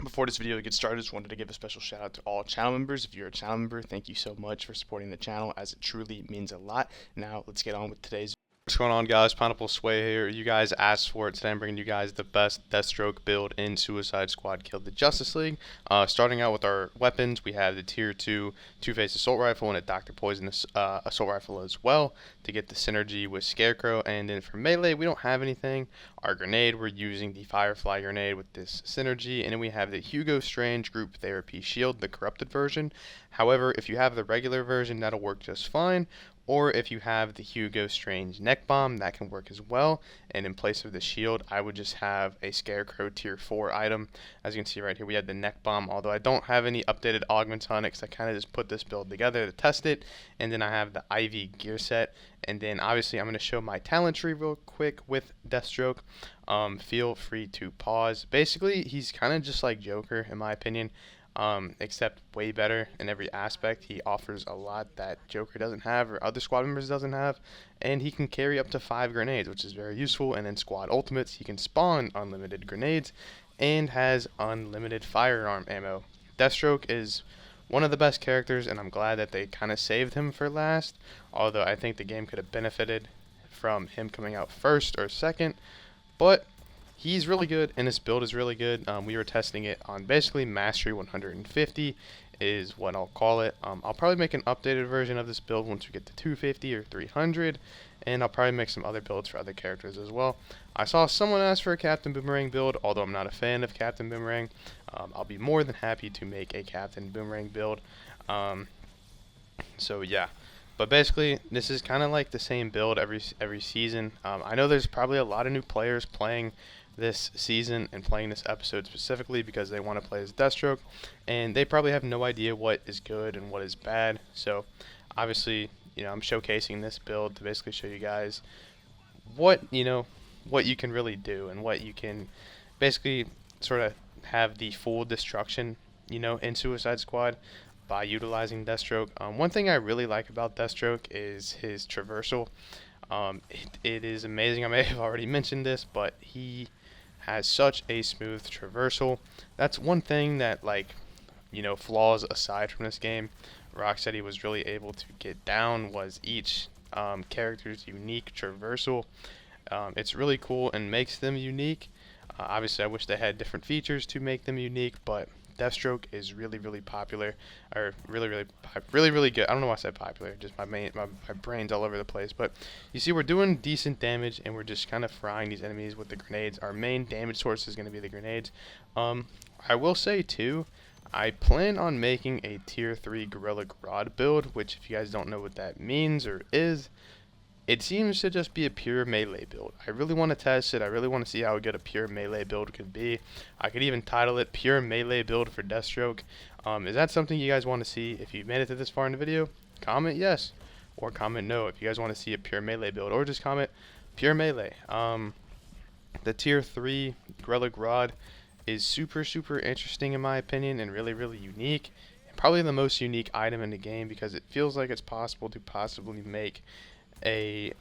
Before this video gets started, I just wanted to give a special shout out to all channel members. If you're a channel member, thank you so much for supporting the channel, as it truly means a lot. Now, let's get on with today's. What's going on, guys? Pineapple Sway here. You guys asked for it today. I'm bringing you guys the best Deathstroke build in Suicide Squad Kill the Justice League. Starting out with our weapons, we have the Tier 2 Two-Face Assault Rifle and a Dr. Poisonous Assault Rifle as well to get the synergy with Scarecrow. And then for melee, we don't have anything. Our grenade, we're using the Firefly grenade with this synergy. And then we have the Hugo Strange Group Therapy Shield, the corrupted version. However, if you have the regular version, that'll work just fine. Or if you have the Hugo Strange Neck Bomb, that can work as well. And in place of the shield, I would just have a Scarecrow Tier 4 item. As you can see right here, we have the Neck Bomb, although I don't have any updated augments on it because I kind of just put this build together to test it. And then I have the Ivy gear set. And then obviously I'm going to show my talent tree real quick with Deathstroke. Feel free to pause. Basically, he's kind of just like Joker in my opinion. Except way better in every aspect. He offers a lot that Joker doesn't have or other squad members doesn't have, and he can carry up to 5 grenades, which is very useful. And in squad ultimates, he can spawn unlimited grenades and has unlimited firearm ammo. Deathstroke is one of the best characters, and I'm glad that they kind of saved him for last, although I think the game could have benefited from him coming out first or second, but he's really good, and this build is really good. We were testing it on basically Mastery 150 is what I'll call it. I'll probably make an updated version of this build once we get to 250 or 300, and I'll probably make some other builds for other characters as well. I saw someone ask for a Captain Boomerang build, although I'm not a fan of Captain Boomerang. I'll be more than happy to make a Captain Boomerang build. So yeah. But basically, this is kind of like the same build every season. I know there's probably a lot of new players playing this season and playing this episode specifically because they want to play as Deathstroke, and they probably have no idea what is good and what is bad. So obviously, I'm showcasing this build to basically show you guys what you can really do and what you can basically sort of have the full destruction in Suicide Squad by utilizing Deathstroke. One thing I really like about Deathstroke is his traversal. It is amazing. I may have already mentioned this, but he has such a smooth traversal. That's one thing that, flaws aside from this game, Rocksteady was really able to get down was each character's unique traversal. It's really cool and makes them unique. Obviously, I wish they had different features to make them unique, but Deathstroke is really, really popular, or really, really good. I don't know why I said popular. Just my brain's all over the place. But you see, we're doing decent damage, and we're just kind of frying these enemies with the grenades. Our main damage source is going to be the grenades. I will say too, I plan on making a Tier 3 Gorilla Grodd build, which if you guys don't know what that means or is, it seems to just be a pure melee build. I really want to test it. I really want to see how good a pure melee build could be. I could even title it Pure Melee Build for Deathstroke. Is that something you guys want to see? If you've made it to this far in the video, comment yes or comment no if you guys want to see a pure melee build, or just comment pure melee. The Tier 3 Gorilla Grodd is super interesting in my opinion, and really unique. Probably the most unique item in the game because it feels like it's possible to possibly make a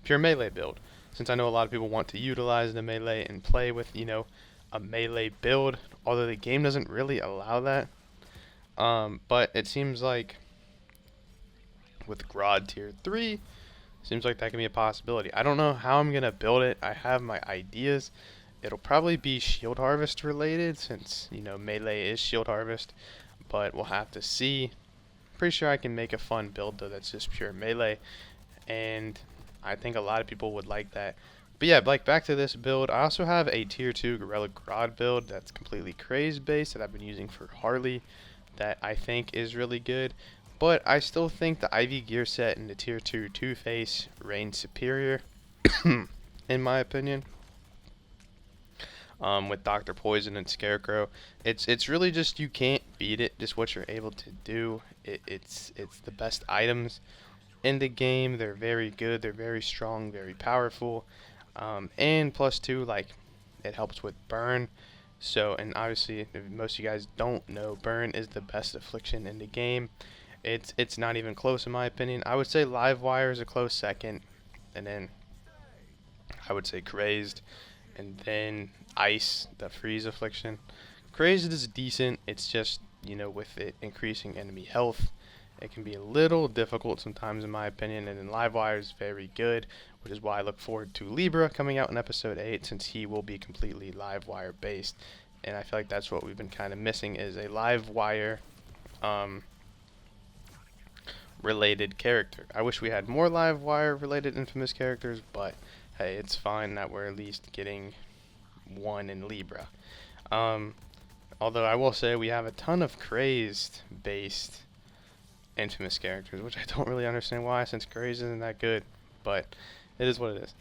pure melee build, since I know a lot of people want to utilize the melee and play with a melee build, although the game doesn't really allow that. But it seems like with Grodd Tier 3, seems like that can be a possibility. I don't know how I'm gonna build it. I have my ideas. It'll probably be Shield Harvest related, since melee is Shield Harvest, but we'll have to see. Pretty sure I can make a fun build though that's just pure melee, and I think a lot of people would like that. But yeah, back to this build, I also have a Tier 2 Gorilla Grodd build that's completely craze based that I've been using for Harley that I think is really good, but I still think the Ivy gear set and the Tier 2 Two-Face reign superior in my opinion. With Dr. Poison and Scarecrow, it's really just, you can't beat it. Just what you're able to do. It's the best items in the game. They're very good. They're very strong. Very powerful. And plus two, it helps with burn. So, and obviously, if most of you guys don't know, burn is the best affliction in the game. It's not even close in my opinion. I would say Live Wire is a close second, and then I would say Crazed. and then Ice, the freeze affliction. Crazed is decent. It's just, with it increasing enemy health, it can be a little difficult sometimes in my opinion, and then Livewire is very good, which is why I look forward to Libra coming out in episode 8, since he will be completely Livewire based. And I feel like that's what we've been kind of missing, is a Livewire related character. I wish we had more Livewire related Infamous characters, but hey, it's fine that we're at least getting one in Libra. Although I will say we have a ton of Crazed based Infamous characters, which I don't really understand why, since Crazed isn't that good, but it is what it is.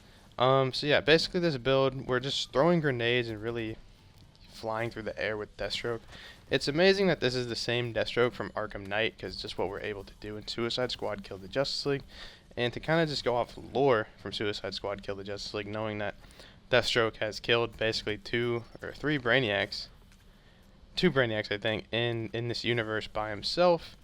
So yeah, basically this build, we're just throwing grenades and really flying through the air with Deathstroke. It's amazing that this is the same Deathstroke from Arkham Knight, because just what we're able to do in Suicide Squad Kill the Justice League, and to kind of just go off lore from Suicide Squad Kill the Justice League, knowing that Deathstroke has killed basically two Brainiacs I think, in this universe by himself,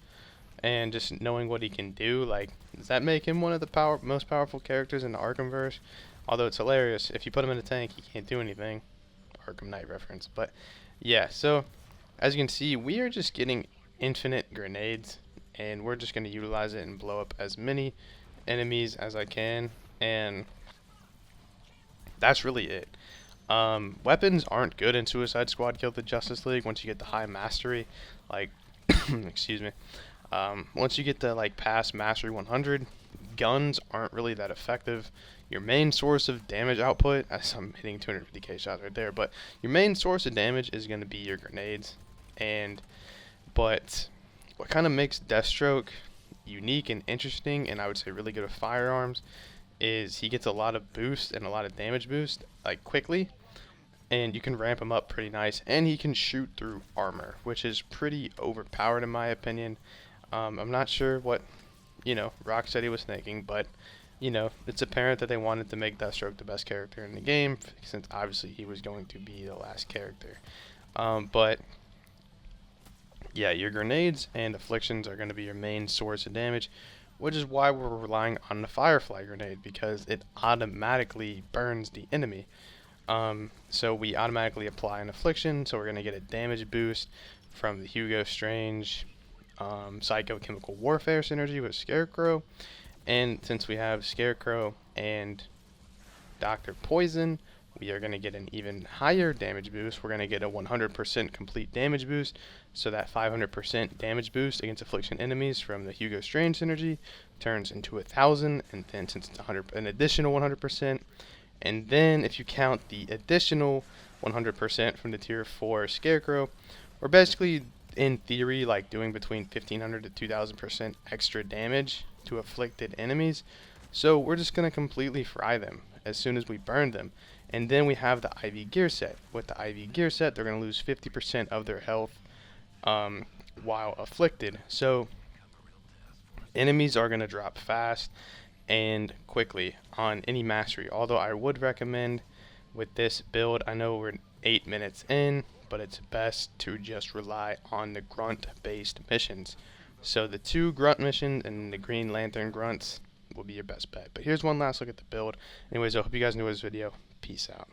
and just knowing what he can do, like, does that make him one of the most powerful characters in the Arkhamverse? Although it's hilarious, if you put him in a tank, he can't do anything. Arkham Knight reference. But yeah, so as you can see, we are just getting infinite grenades, and we're just going to utilize it and blow up as many enemies as I can, and that's really it. Weapons aren't good in Suicide Squad Kill the Justice League once you get the high mastery, like, excuse me, once you get to like past mastery 100, guns aren't really that effective. Your main source of damage output, as I'm hitting 250k shots right there, but your main source of damage is going to be your grenades. But what kind of makes Deathstroke unique and interesting, and I would say really good with firearms, is he gets a lot of boost and a lot of damage boost like quickly, and you can ramp him up pretty nice, and he can shoot through armor, which is pretty overpowered in my opinion. I'm not sure what Rocksteady was thinking, but it's apparent that they wanted to make Deathstroke the best character in the game, since obviously he was going to be the last character. But yeah, your grenades and afflictions are going to be your main source of damage, which is why we're relying on the Firefly grenade, because it automatically burns the enemy. So we automatically apply an affliction, so we're going to get a damage boost from the Hugo Strange Psychochemical Warfare synergy with Scarecrow, and since we have Scarecrow and Dr. Poison, we are going to get an even higher damage boost. We're going to get a 100% complete damage boost, so that 500% damage boost against affliction enemies from the Hugo Strange synergy turns into 1,000, and then since it's an additional 100%, and then if you count the additional 100% from the tier 4 Scarecrow, we're basically in theory like doing between 1,500 to 2,000% extra damage to afflicted enemies. So we're just going to completely fry them as soon as we burn them. And then we have the IV gear set. With the IV gear set, they're going to lose 50% of their health while afflicted. So enemies are going to drop fast and quickly on any mastery. Although I would recommend with this build, I know we're 8 minutes in, but it's best to just rely on the grunt based missions. So the 2 grunt missions and the Green Lantern grunts will be your best bet. But here's one last look at the build. Anyways, I hope you guys enjoyed this video. Peace out.